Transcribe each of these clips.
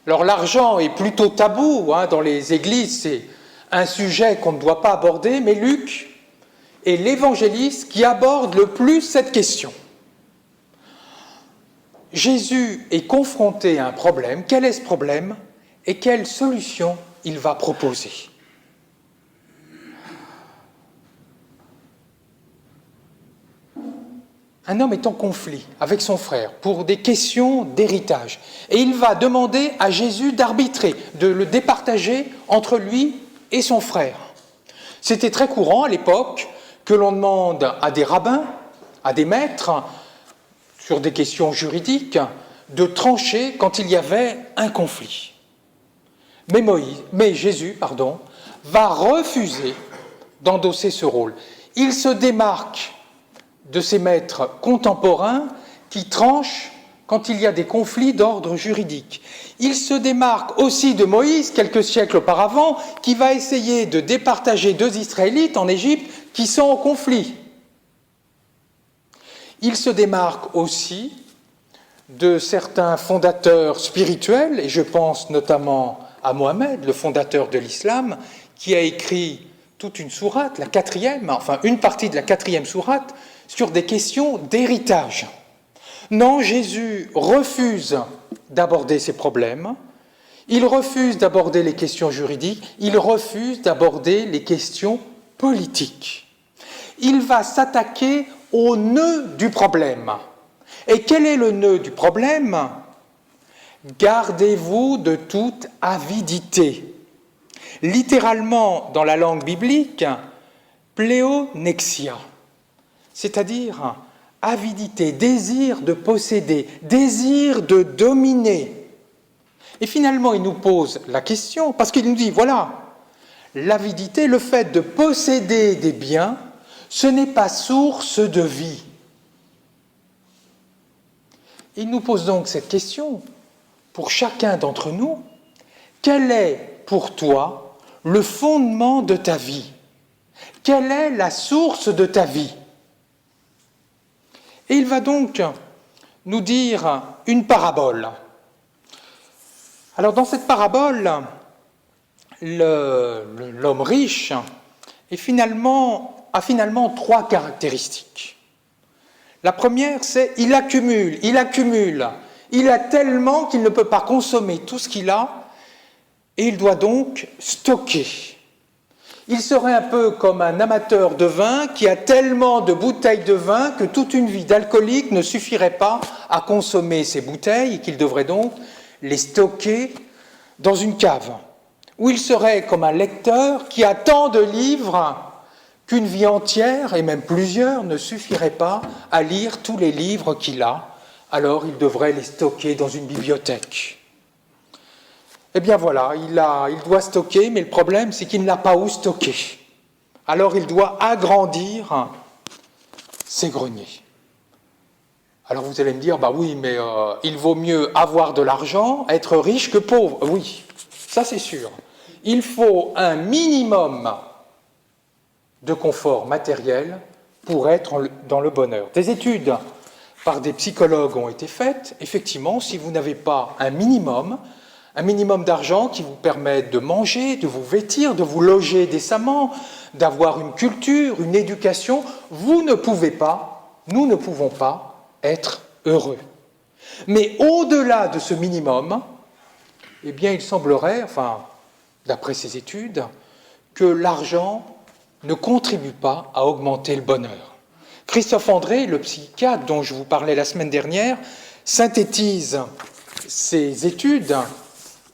Alors l'argent est plutôt tabou dans les églises, c'est un sujet qu'on ne doit pas aborder, mais Luc est l'évangéliste qui aborde le plus cette question. Jésus est confronté à un problème. Quel est ce problème et quelle solution il va proposer? Un homme est en conflit avec son frère pour des questions d'héritage. Et il va demander à Jésus d'arbitrer, de le départager entre lui et son frère. C'était très courant à l'époque que l'on demande à des rabbins, à des maîtres, sur des questions juridiques, de trancher quand il y avait un conflit. Mais Jésus va refuser d'endosser ce rôle. Il se démarque de ces maîtres contemporains qui tranchent quand il y a des conflits d'ordre juridique. Il se démarque aussi de Moïse, quelques siècles auparavant, qui va essayer de départager 2 Israélites en Égypte qui sont en conflit. Il se démarque aussi de certains fondateurs spirituels, et je pense notamment à Mohammed, le fondateur de l'islam, qui a écrit toute une sourate, une partie de la 4e sourate, sur des questions d'héritage. Non, Jésus refuse d'aborder ces problèmes, il refuse d'aborder les questions juridiques, il refuse d'aborder les questions politiques. Il va s'attaquer au nœud du problème. Et quel est le nœud du problème? Gardez-vous de toute avidité. Littéralement, dans la langue biblique, pléonexia, c'est-à-dire avidité, désir de posséder, désir de dominer. Et finalement, il nous pose la question, parce qu'il nous dit, voilà, l'avidité, le fait de posséder des biens, ce n'est pas source de vie. Il nous pose donc cette question, pour chacun d'entre nous, quel est pour toi le fondement de ta vie? Quelle est la source de ta vie? Et il va donc nous dire une parabole. Alors dans cette parabole, l'homme riche a finalement 3 caractéristiques. La première, c'est il accumule. Il a tellement qu'il ne peut pas consommer tout ce qu'il a et il doit donc stocker. Il serait un peu comme un amateur de vin qui a tellement de bouteilles de vin que toute une vie d'alcoolique ne suffirait pas à consommer ces bouteilles et qu'il devrait donc les stocker dans une cave. Ou il serait comme un lecteur qui a tant de livres qu'une vie entière, et même plusieurs, ne suffirait pas à lire tous les livres qu'il a, alors il devrait les stocker dans une bibliothèque. Eh bien voilà, il doit stocker, mais le problème, c'est qu'il n'a pas où stocker. Alors il doit agrandir ses greniers. Alors vous allez me dire, oui, mais il vaut mieux avoir de l'argent, être riche que pauvre. Oui, ça c'est sûr. Il faut un minimum de confort matériel pour être dans le bonheur. Des études par des psychologues ont été faites. Effectivement, si vous n'avez pas un minimum d'argent qui vous permet de manger, de vous vêtir, de vous loger décemment, d'avoir une culture, une éducation, nous ne pouvons pas être heureux. Mais au-delà de ce minimum, eh bien, il semblerait, d'après ces études, que l'argent ne contribue pas à augmenter le bonheur. Christophe André, le psychiatre dont je vous parlais la semaine dernière, synthétise ces études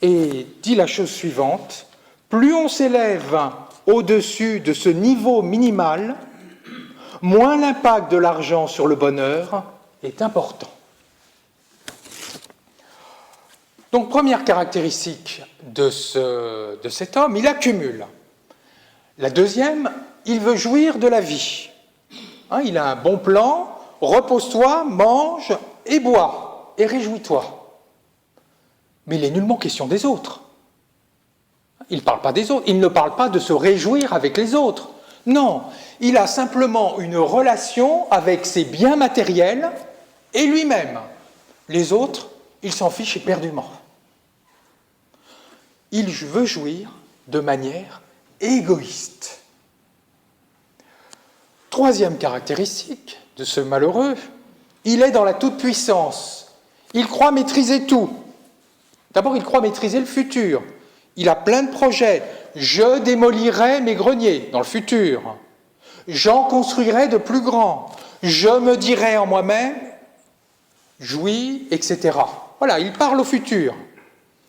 et dit la chose suivante: plus on s'élève au-dessus de ce niveau minimal, moins l'impact de l'argent sur le bonheur est important. Donc, première caractéristique de cet homme, il accumule. La deuxième, il veut jouir de la vie. Il a un bon plan, repose-toi, mange et bois, et réjouis-toi. Mais il est nullement question des autres. Il ne parle pas des autres, il ne parle pas de se réjouir avec les autres. Non, il a simplement une relation avec ses biens matériels et lui-même. Les autres, il s'en fiche éperdument. il veut jouir de manière égoïste. Troisième caractéristique de ce malheureux, il est dans la toute-puissance. Il croit maîtriser tout. D'abord, il croit maîtriser le futur. Il a plein de projets. Je démolirai mes greniers dans le futur. J'en construirai de plus grands. Je me dirai en moi-même, jouis, etc. Voilà, il parle au futur,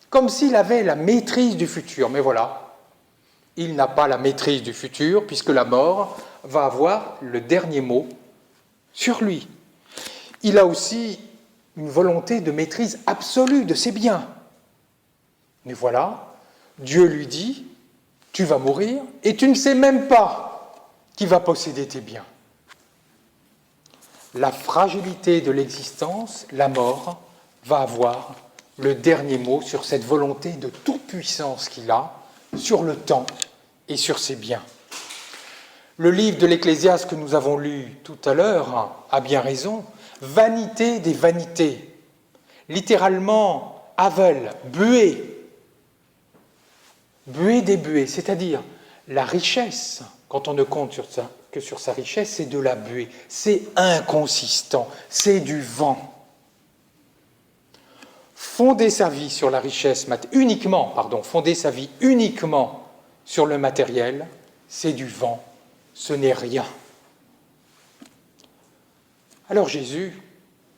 comme s'il avait la maîtrise du futur. Mais voilà, il n'a pas la maîtrise du futur, puisque la mort va avoir le dernier mot sur lui. Il a aussi une volonté de maîtrise absolue de ses biens. Mais voilà, Dieu lui dit, tu vas mourir, et tu ne sais même pas qui va posséder tes biens. La fragilité de l'existence, la mort, va avoir le dernier mot sur cette volonté de toute puissance qu'il a, sur le temps et sur ses biens. Le livre de l'Ecclésiaste que nous avons lu tout à l'heure a bien raison. Vanité des vanités, littéralement aveugle, buée, buée des buées, c'est-à-dire la richesse, quand on ne compte que sur sa richesse, c'est de la buée, c'est inconsistant, c'est du vent. Fonder sa vie sur la richesse, fonder sa vie uniquement sur le matériel, c'est du vent, ce n'est rien. Alors Jésus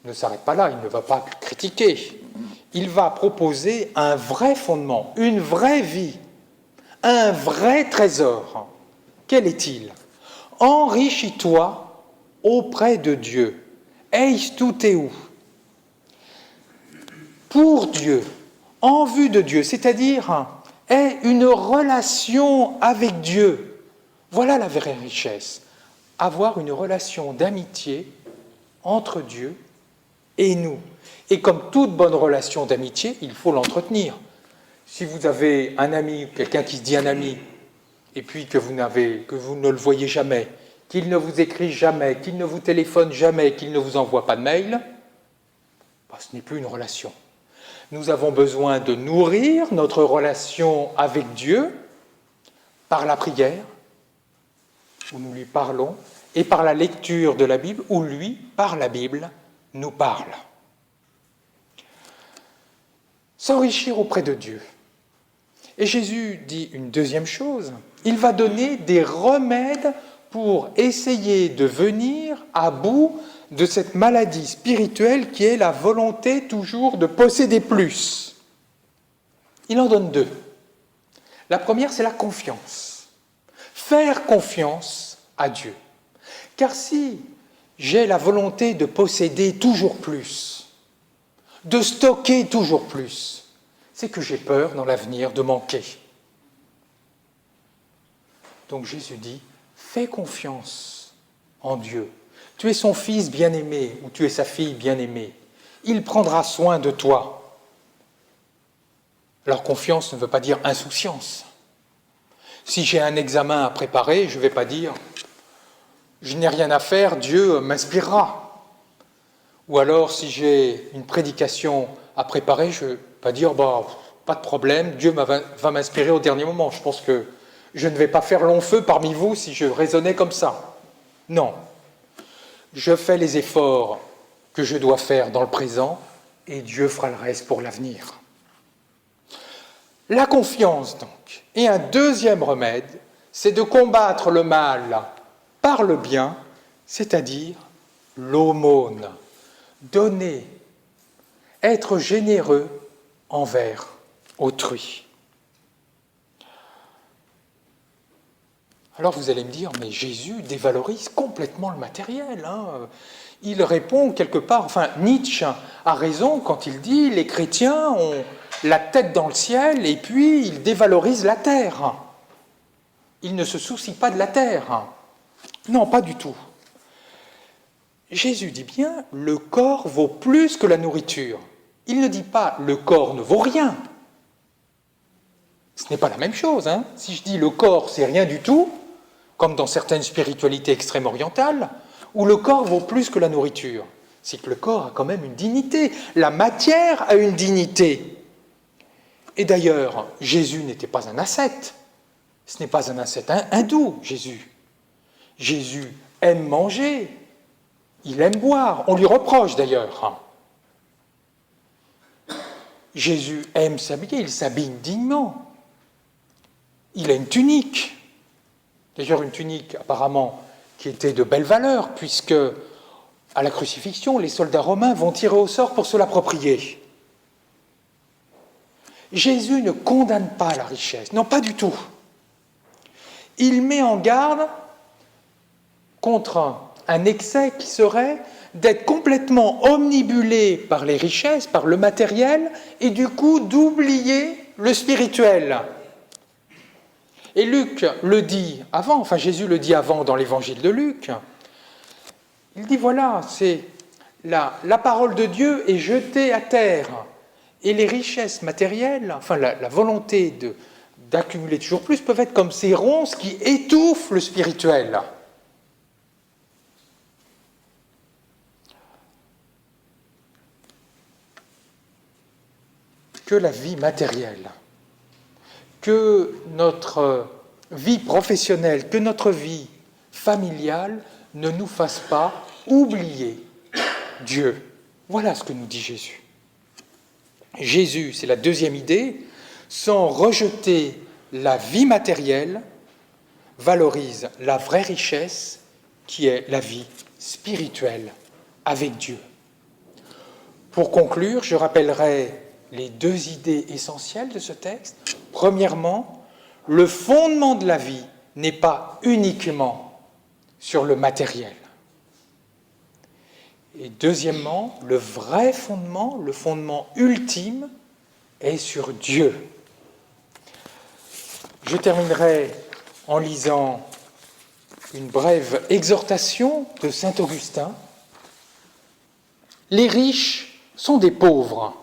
ne s'arrête pas là, il ne va pas critiquer. Il va proposer un vrai fondement, une vraie vie, un vrai trésor. Quel est-il ? Enrichis-toi auprès de Dieu. Eis tuteu. Pour Dieu, en vue de Dieu, c'est-à-dire aie une relation avec Dieu. Voilà la vraie richesse. Avoir une relation d'amitié entre Dieu et nous. Et comme toute bonne relation d'amitié, il faut l'entretenir. Si vous avez un ami, quelqu'un qui se dit un ami, et puis que vous ne le voyez jamais, qu'il ne vous écrit jamais, qu'il ne vous téléphone jamais, qu'il ne vous envoie pas de mail, ce n'est plus une relation. Nous avons besoin de nourrir notre relation avec Dieu par la prière, où nous lui parlons, et par la lecture de la Bible, où lui, par la Bible, nous parle. S'enrichir auprès de Dieu. Et Jésus dit une deuxième chose, il va donner des remèdes pour essayer de venir à bout de cette maladie spirituelle qui est la volonté toujours de posséder plus. Il en donne deux. La première, c'est la confiance. Faire confiance à Dieu. Car si j'ai la volonté de posséder toujours plus, de stocker toujours plus, c'est que j'ai peur dans l'avenir de manquer. Donc Jésus dit, fais confiance en Dieu. Tu es son fils bien-aimé ou tu es sa fille bien-aimée. Il prendra soin de toi. Alors confiance ne veut pas dire insouciance. Si j'ai un examen à préparer, je ne vais pas dire « je n'ai rien à faire, Dieu m'inspirera ». Ou alors si j'ai une prédication à préparer, je ne vais pas dire « pas de problème, Dieu va m'inspirer au dernier moment ». Je pense que je ne vais pas faire long feu parmi vous si je raisonnais comme ça. Non. Je fais les efforts que je dois faire dans le présent et Dieu fera le reste pour l'avenir. La confiance, donc. Et un deuxième remède, c'est de combattre le mal par le bien, c'est-à-dire l'aumône. Donner, être généreux envers autrui. Alors vous allez me dire, mais Jésus dévalorise complètement le matériel. Il répond quelque part, Nietzsche a raison quand il dit les chrétiens ont la tête dans le ciel et puis ils dévalorisent la terre. Ils ne se soucient pas de la terre. Non, pas du tout. Jésus dit bien, le corps vaut plus que la nourriture. Il ne dit pas, le corps ne vaut rien. Ce n'est pas la même chose. Si je dis le corps, c'est rien du tout, comme dans certaines spiritualités extrêmes orientales, où le corps vaut plus que la nourriture, c'est que le corps a quand même une dignité. La matière a une dignité. Et d'ailleurs, Jésus n'était pas un ascète. Ce n'est pas un ascète hindou, Jésus. Jésus aime manger, il aime boire. On lui reproche d'ailleurs. Jésus aime s'habiller, il s'habille dignement. Il a une tunique. D'ailleurs, une tunique apparemment qui était de belle valeur, puisque à la crucifixion, les soldats romains vont tirer au sort pour se l'approprier. Jésus ne condamne pas la richesse, non, pas du tout. Il met en garde contre un excès qui serait d'être complètement omnibulé par les richesses, par le matériel, et du coup d'oublier le spirituel. Et Luc le dit avant, enfin Jésus le dit avant dans l'évangile de Luc, il dit voilà, c'est la parole de Dieu est jetée à terre, et les richesses matérielles, enfin la volonté d'accumuler toujours plus, peuvent être comme ces ronces qui étouffent le spirituel. Que la vie matérielle, que notre vie professionnelle, que notre vie familiale ne nous fasse pas oublier Dieu. Voilà ce que nous dit Jésus. Jésus, c'est la deuxième idée, sans rejeter la vie matérielle, valorise la vraie richesse qui est la vie spirituelle avec Dieu. Pour conclure, je rappellerai les deux idées essentielles de ce texte. Premièrement, le fondement de la vie n'est pas uniquement sur le matériel. Et deuxièmement, le vrai fondement, le fondement ultime, est sur Dieu. Je terminerai en lisant une brève exhortation de saint Augustin. Les riches sont des pauvres.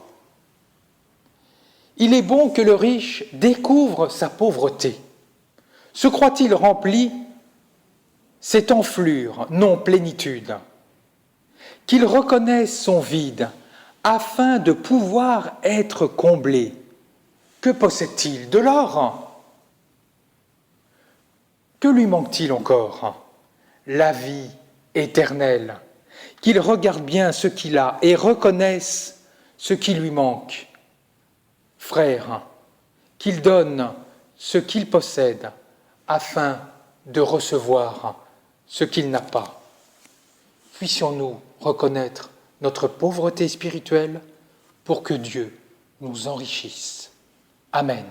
Il est bon que le riche découvre sa pauvreté. Se croit-il rempli? C'est enflure, non plénitude. Qu'il reconnaisse son vide afin de pouvoir être comblé. Que possède-t-il? De l'or? Que lui manque-t-il encore? La vie éternelle. Qu'il regarde bien ce qu'il a et reconnaisse ce qui lui manque. Frères, qu'il donne ce qu'il possède afin de recevoir ce qu'il n'a pas. Puissions-nous reconnaître notre pauvreté spirituelle pour que Dieu nous enrichisse. Amen.